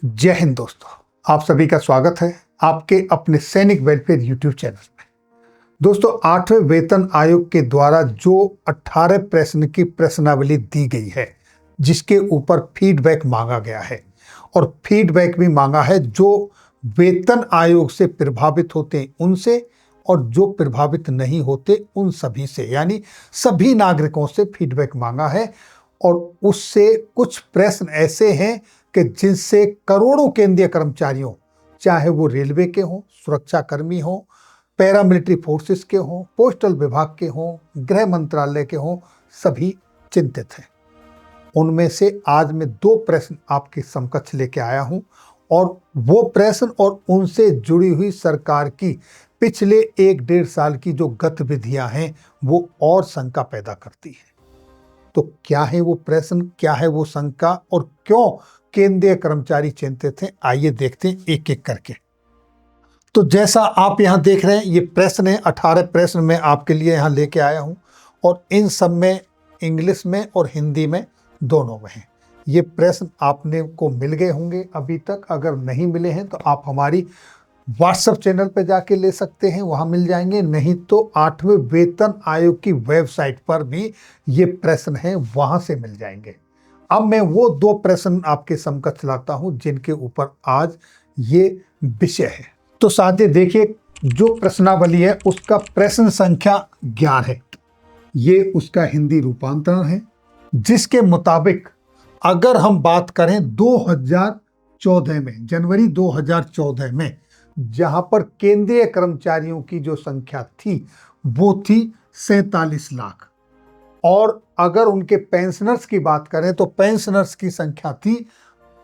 जय हिंद दोस्तों, आप सभी का स्वागत है आपके अपने सैनिक वेलफेयर यूट्यूब चैनल में। दोस्तों, 8वें वेतन आयोग के द्वारा जो 18 प्रश्न की प्रश्नावली दी गई है, जिसके ऊपर फीडबैक मांगा गया है और फीडबैक भी मांगा है जो वेतन आयोग से प्रभावित होते हैं उनसे और जो प्रभावित नहीं होते उन सभी से, यानी सभी नागरिकों से फीडबैक मांगा है। और उससे कुछ प्रश्न ऐसे हैं कि जिनसे करोड़ों केंद्रीय कर्मचारियों, चाहे वो रेलवे के हों, सुरक्षा कर्मी हों, पैरामिलिट्री फोर्सेस के हों, पोस्टल विभाग के हों, गृह मंत्रालय के हों, सभी चिंतित हैं। उनमें से आज मैं 2 प्रश्न आपके समकक्ष लेके आया हूं और वो प्रश्न और उनसे जुड़ी हुई सरकार की पिछले 1-1.5 साल की जो गतिविधियां हैं वो और शंका पैदा करती है। तो क्या है वो प्रश्न, क्या है वो शंका और क्यों केंद्रीय कर्मचारी चिंतित हैं, आइए देखते हैं एक एक करके। तो जैसा आप यहां देख रहे हैं, ये प्रश्न है, 18 प्रश्न मैं आपके लिए यहां लेके आया हूं और इन सब में इंग्लिश में और हिंदी में दोनों में है। ये प्रश्न आपने को मिल गए होंगे अभी तक, अगर नहीं मिले हैं तो आप हमारी व्हाट्सएप चैनल पे जाके ले सकते हैं, वहां मिल जाएंगे। नहीं तो 8वें वेतन आयोग की वेबसाइट पर भी ये प्रश्न हैं, वहां से मिल जाएंगे। अब मैं वो 2 प्रश्न आपके समकक्ष लाता हूं जिनके ऊपर आज ये विषय है। तो साथियों देखिए, जो प्रश्नावली है उसका प्रश्न संख्या 11 है। ये उसका हिंदी रूपांतरण है, जिसके मुताबिक अगर हम बात करें 2014 में, जनवरी 2014 में, जहां पर केंद्रीय कर्मचारियों की जो संख्या थी वो थी 47 लाख, और अगर उनके पेंशनर्स की बात करें तो पेंशनर्स की संख्या थी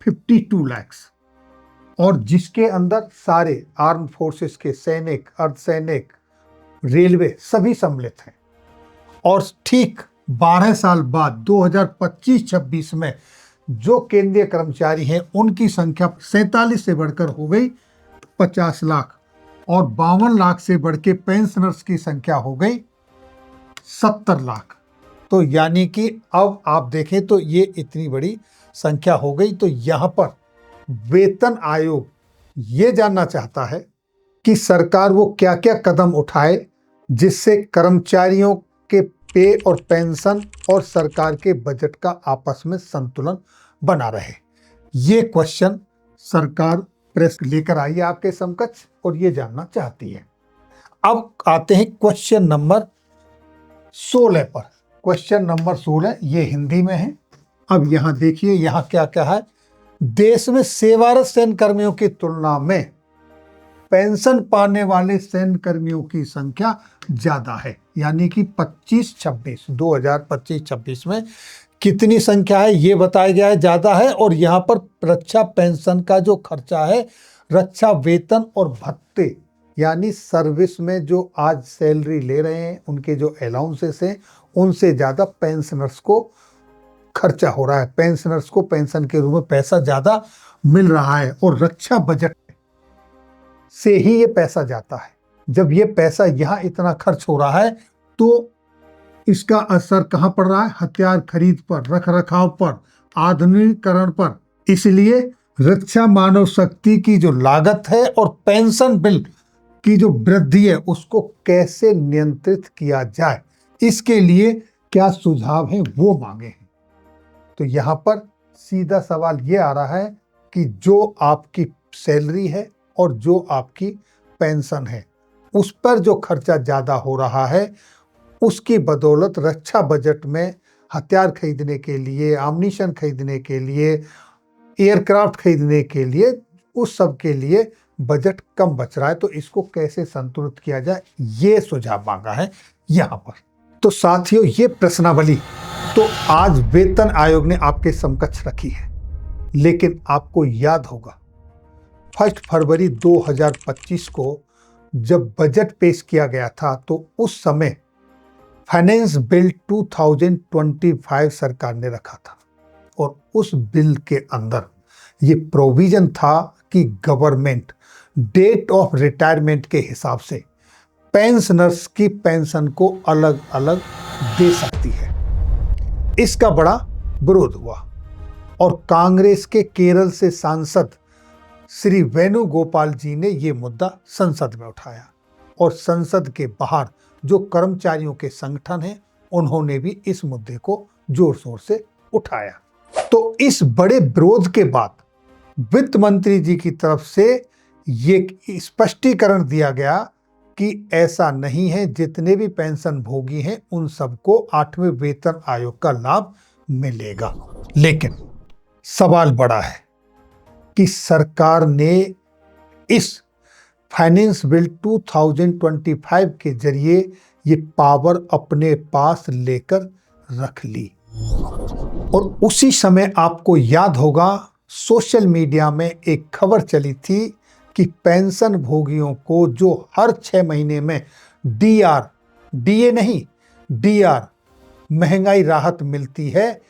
52 लाख, और जिसके अंदर सारे आर्म फोर्सेस के सैनिक, अर्धसैनिक, रेलवे सभी सम्मिलित हैं। और ठीक 12 साल बाद 2025-26 में जो केंद्रीय कर्मचारी हैं उनकी संख्या 47 से बढ़कर हो गई 50 लाख, और 52 लाख से बढ़ के पेंशनर्स की संख्या हो गई 70 लाख। तो यानी कि अब आप देखें तो ये इतनी बड़ी संख्या हो गई। तो यहाँ पर वेतन आयोग ये जानना चाहता है कि सरकार वो क्या क्या कदम उठाए जिससे कर्मचारियों के पे और पेंशन और सरकार के बजट का आपस में संतुलन बना रहे। ये क्वेश्चन सरकार प्रेस लेकर आई है आपके समकक्ष और ये जानना चाहती है। अब आते हैं क्वेश्चन नंबर 16 पर। क्वेश्चन नंबर 16 ये हिंदी में है। अब यहां देखिए, यहां क्या क्या है। देश में सेवारत सैन्य कर्मियों की तुलना में पेंशन पाने वाले सैन्य कर्मियों की संख्या ज्यादा है, यानी कि 2025-26 में कितनी संख्या है ये बताया गया है, ज्यादा है। और यहाँ पर रक्षा पेंशन का जो खर्चा है, रक्षा वेतन और भत्ते, यानी सर्विस में जो आज सैलरी ले रहे हैं उनके जो अलाउंसेस हैं उनसे ज्यादा पेंशनर्स को खर्चा हो रहा है। पेंशनर्स को पेंशन के रूप में पैसा ज्यादा मिल रहा है और रक्षा बजट से ही ये पैसा जाता है। जब ये पैसा यहाँ इतना खर्च हो रहा है तो इसका असर कहाँ पड़ रहा है? हथियार खरीद पर, रख रखाव पर, आधुनिकीकरण पर। इसलिए रक्षा मानव शक्ति की जो लागत है और पेंशन बिल की जो वृद्धि है उसको कैसे नियंत्रित किया जाए, इसके लिए क्या सुझाव हैं वो मांगे हैं। तो यहाँ पर सीधा सवाल ये आ रहा है कि जो आपकी सैलरी है और जो आपकी पेंशन है उस पर जो खर्चा ज्यादा हो रहा है, उसकी बदौलत रक्षा बजट में हथियार खरीदने के लिए, आम्नीशन खरीदने के लिए, एयरक्राफ्ट खरीदने के लिए, उस सब के लिए बजट कम बच रहा है। तो इसको कैसे संतुलित किया जाए, ये सुझाव मांगा है यहाँ पर। तो साथियों, ये प्रश्नावली तो आज वेतन आयोग ने आपके समकक्ष रखी है, लेकिन आपको याद होगा 1 फरवरी 2025 को जब बजट पेश किया गया था तो उस समय फाइनेंस बिल 2025 सरकार ने रखा था, और उस बिल के अंदर ये प्रोविजन था कि गवर्नमेंट डेट ऑफ रिटायरमेंट के हिसाब से पेंशनर्स की पेंशन को अलग अलग दे सकती है। इसका बड़ा विरोध हुआ और कांग्रेस के केरल से सांसद श्री वेणुगोपाल जी ने ये मुद्दा संसद में उठाया और संसद के बाहर जो कर्मचारियों के संगठन हैं उन्होंने भी इस मुद्दे को जोर शोर से उठाया। तो इस बड़े विरोध के बाद वित्त मंत्री जी की तरफ से ये स्पष्टीकरण दिया गया कि ऐसा नहीं है, जितने भी पेंशन भोगी हैं उन सबको 8वें वेतन आयोग का लाभ मिलेगा। लेकिन सवाल बड़ा है कि सरकार ने इस फाइनेंस बिल 2025 के जरिए ये पावर अपने पास लेकर रख ली। और उसी समय आपको याद होगा सोशल मीडिया में एक खबर चली थी कि पेंशन भोगियों को जो हर 6 महीने में डीए नहीं डीआर महंगाई राहत मिलती है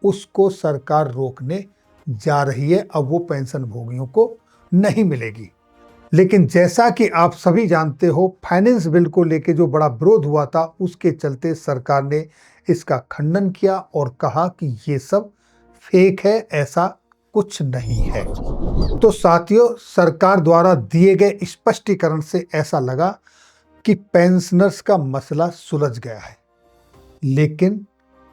उसको सरकार रोकने जा रही है। अब वो पेंशन भोगियों को नहीं मिलेगी। लेकिन जैसा कि आप सभी जानते हो, फाइनेंस बिल को लेके जो बड़ा विरोध हुआ था उसके चलते सरकार ने इसका खंडन किया और कहा कि ये सब फेक है, ऐसा कुछ नहीं है। तो साथियों, सरकार द्वारा दिए गए स्पष्टीकरण से ऐसा लगा कि पेंशनर्स का मसला सुलझ गया है। लेकिन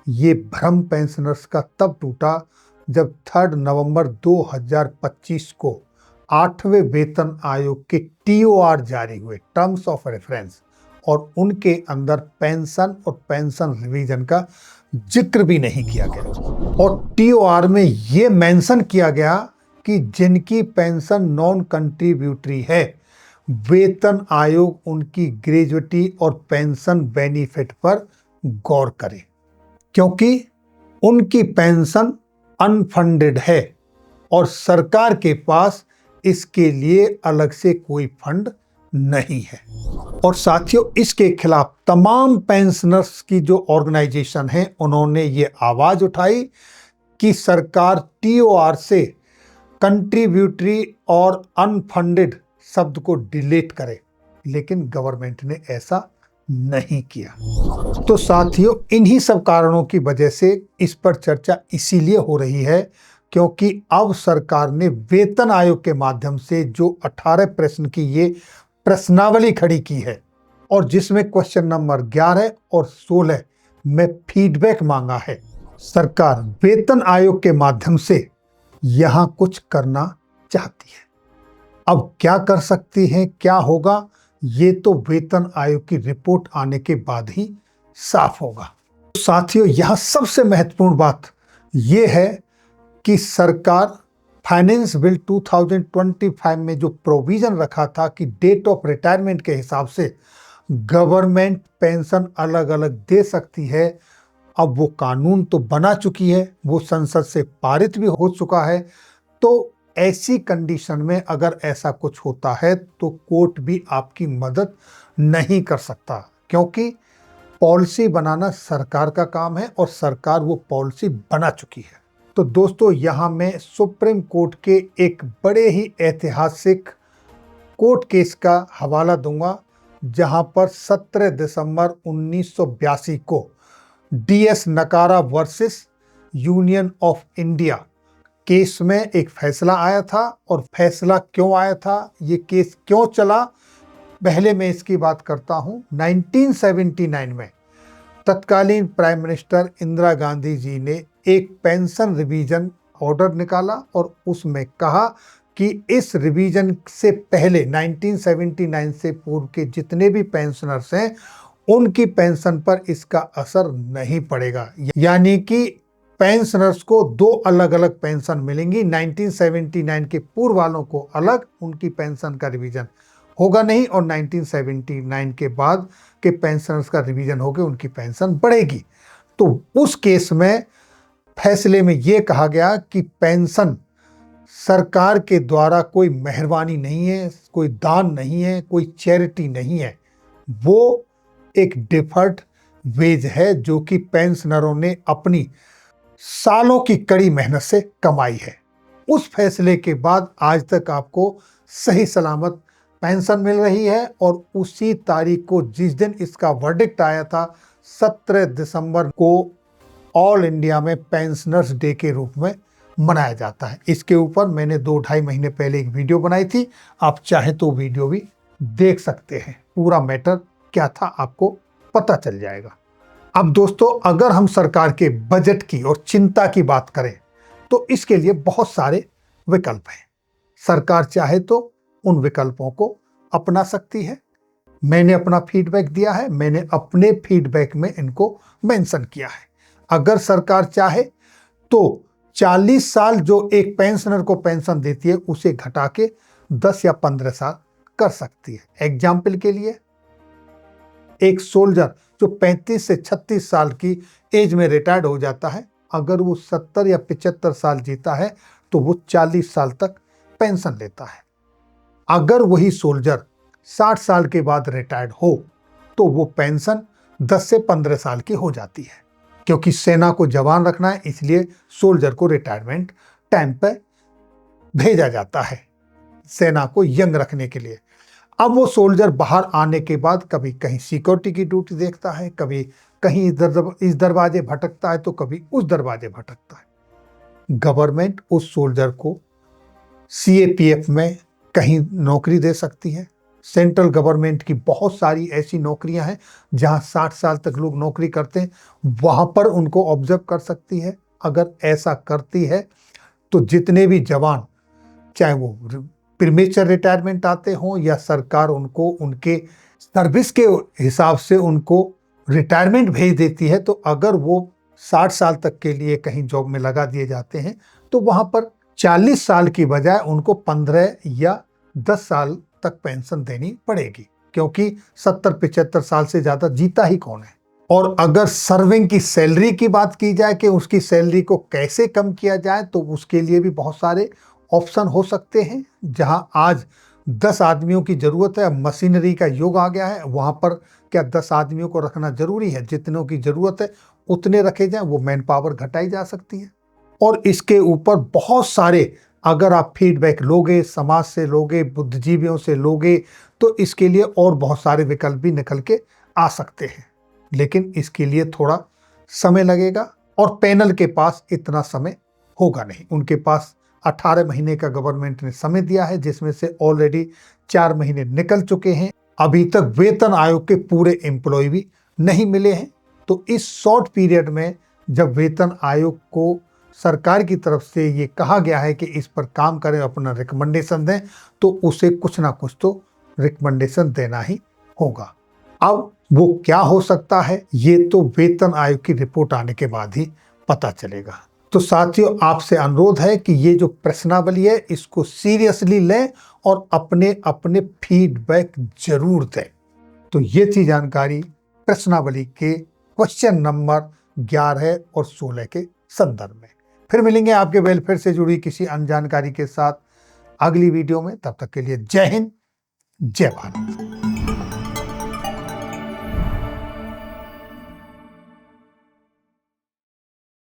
ये भ्रम पेंशनर्स का तब टूटा जब 3 नवंबर 2025 को 8वें वेतन आयोग के टीओआर जारी हुए, टर्म्स ऑफ रेफरेंस, और उनके अंदर पेंशन और पेंशन रिवीजन का जिक्र भी नहीं किया गया। और टीओआर में ये मेंशन किया गया कि जिनकी पेंशन नॉन कंट्रीब्यूटरी है, वेतन आयोग उनकी ग्रेजुएटी और पेंशन बेनिफिट पर गौर करे, क्योंकि उनकी पेंशन अनफंडेड है और सरकार के पास इसके लिए अलग से कोई फंड नहीं है। और साथियों, इसके खिलाफ तमाम पेंशनर्स की जो ऑर्गेनाइजेशन है उन्होंने ये आवाज उठाई कि सरकार टीओआर से कंट्रीब्यूटरी और अनफंडेड शब्द को डिलीट करे। लेकिन गवर्नमेंट ने ऐसा नहीं किया। तो साथियों, इन्हीं सब कारणों की वजह से इस पर चर्चा इसीलिए हो रही है क्योंकि अब सरकार ने वेतन आयोग के माध्यम से जो 18 प्रश्न की ये प्रश्नावली खड़ी की है और जिसमें क्वेश्चन नंबर 11 और 16 में फीडबैक मांगा है, सरकार वेतन आयोग के माध्यम से यहां कुछ करना चाहती है। अब क्या कर सकती है, क्या होगा, ये तो वेतन आयोग की रिपोर्ट आने के बाद ही साफ होगा। साथियों, यहां सबसे महत्वपूर्ण बात यह है कि सरकार फाइनेंस बिल 2025 में जो प्रोविजन रखा था कि डेट ऑफ रिटायरमेंट के हिसाब से गवर्नमेंट पेंशन अलग अलग दे सकती है, अब वो कानून तो बना चुकी है, वो संसद से पारित भी हो चुका है। तो ऐसी कंडीशन में अगर ऐसा कुछ होता है तो कोर्ट भी आपकी मदद नहीं कर सकता, क्योंकि पॉलिसी बनाना सरकार का काम है और सरकार वो पॉलिसी बना चुकी है। तो दोस्तों, यहाँ मैं सुप्रीम कोर्ट के एक बड़े ही ऐतिहासिक कोर्ट केस का हवाला दूंगा, जहां पर 17 दिसंबर 1982 को डीएस नकारा versus union of India case में एक फैसला आया था। और फैसला क्यों आया था, ये केस क्यों चला, पहले मैं इसकी बात करता हूं। 1979 में तत्कालीन प्राइम मिनिस्टर इंदिरा गांधी जी ने एक पेंशन रिवीजन ऑर्डर निकाला और उसमें कहा कि इस रिवीजन से पहले 1979 से पूर्व के जितने भी पेंशनर्स हैं उनकी पेंशन पर इसका असर नहीं पड़ेगा। यानी कि पेंशनर्स को 2 अलग अलग पेंशन मिलेंगी। 1979 के पूर्व वालों को अलग, उनकी पेंशन का रिवीजन होगा नहीं, और 1979 के बाद के पेंशनर्स का रिवीजन होकर उनकी पेंशन बढ़ेगी। तो उस केस में फैसले में यह कहा गया कि पेंशन सरकार के द्वारा कोई मेहरबानी नहीं है, कोई दान नहीं है, कोई चैरिटी नहीं है, वो एक डिफर्ड वेज है जो कि पेंशनरों ने अपनी सालों की कड़ी मेहनत से कमाई है। उस फैसले के बाद आज तक आपको सही सलामत पेंशन मिल रही है। और उसी तारीख को, जिस दिन इसका वर्डिक्ट आया था, 17 दिसंबर को ऑल इंडिया में पेंशनर्स डे के रूप में मनाया जाता है। इसके ऊपर मैंने 2-2.5 महीने पहले एक वीडियो बनाई थी, आप चाहें तो वीडियो भी देख सकते हैं। पूरा मैटर क्या था आपको पता चल जाएगा। अब दोस्तों, अगर हम सरकार के बजट की और चिंता की बात करें तो इसके लिए बहुत सारे विकल्प हैं। सरकार चाहे तो उन विकल्पों को अपना सकती है। मैंने अपना फीडबैक दिया है, मैंने अपने फीडबैक में इनको मेंशन किया है। अगर सरकार चाहे तो 40 साल जो एक पेंशनर को पेंशन देती है उसे घटा के 10 या 15 साल कर सकती है। एग्जाम्पल के लिए, एक सोल्जर जो 35 से 36 साल की एज में रिटायर्ड हो जाता है, अगर वो 70 या 75 साल जीता है तो वो 40 साल तक पेंशन लेता है। अगर वही सोल्जर 60 साल के बाद रिटायर्ड हो तो वो पेंशन 10 से 15 साल की हो जाती है। क्योंकि सेना को जवान रखना है, इसलिए सोल्जर को रिटायरमेंट टाइम पे भेजा जाता है, सेना को यंग रखने के लिए। अब वो सोल्जर बाहर आने के बाद कभी कहीं सिक्योरिटी की ड्यूटी देखता है, कभी कहीं इस दरवाजे भटकता है तो कभी उस दरवाजे भटकता है। गवर्नमेंट उस सोल्जर को सीएपीएफ में कहीं नौकरी दे सकती है। सेंट्रल गवर्नमेंट की बहुत सारी ऐसी नौकरियां हैं जहां 60 साल तक लोग नौकरी करते हैं, वहां पर उनको ऑब्जर्व कर सकती है। अगर ऐसा करती है तो जितने भी जवान, चाहे वो प्रीमेचर रिटायरमेंट आते हों या सरकार उनको उनके सर्विस के हिसाब से उनको रिटायरमेंट भेज देती है, तो अगर वो 60 साल तक के लिए कहीं जॉब में लगा दिए जाते हैं तो वहां पर 40 साल की बजाय उनको 15 या 10 साल तक पेंशन देनी पड़ेगी, क्योंकि 70-75 साल से ज्यादा जीता ही कौन है। और अगर सर्विंग की सैलरी की बात की जाए कि उसकी सैलरी को कैसे कम किया जाए, तो उसके लिए भी बहुत सारे ऑप्शन हो सकते हैं। जहां आज 10 आदमियों की जरूरत है, मशीनरी का युग आ गया है, वहां पर क्या 10 आदमियों को रखना जरूरी है? जितनों की जरूरत है उतने रखे जाएं, वो मैन पावर घटाई जा सकती है। और इसके ऊपर बहुत सारे, अगर आप फीडबैक लोगे, समाज से लोगे, बुद्धिजीवियों से लोगे, तो इसके लिए और बहुत सारे विकल्प भी निकल के आ सकते हैं। लेकिन इसके लिए थोड़ा समय लगेगा और पैनल के पास इतना समय होगा नहीं। उनके पास 18 महीने का गवर्नमेंट ने समय दिया है, जिसमें से ऑलरेडी 4 महीने निकल चुके हैं। अभी तक वेतन आयोग के पूरे एम्प्लॉय भी नहीं मिले हैं। तो इस शॉर्ट पीरियड में जब वेतन आयोग को सरकार की तरफ से ये कहा गया है कि इस पर काम करें, अपना रिकमेंडेशन दें, तो उसे कुछ ना कुछ तो रिकमेंडेशन देना ही होगा। अब वो क्या हो सकता है, ये तो वेतन आयोग की रिपोर्ट आने के बाद ही पता चलेगा। तो साथियों, आपसे अनुरोध है कि ये जो प्रश्नावली है इसको सीरियसली लें और अपने अपने फीडबैक जरूर दें। तो ये थी जानकारी प्रश्नावली के क्वेश्चन नंबर 11 और 16 के संदर्भ में। फिर मिलेंगे आपके वेलफेयर से जुड़ी किसी अन्य जानकारी के साथ अगली वीडियो में। तब तक के लिए जय हिंद, जय भारत।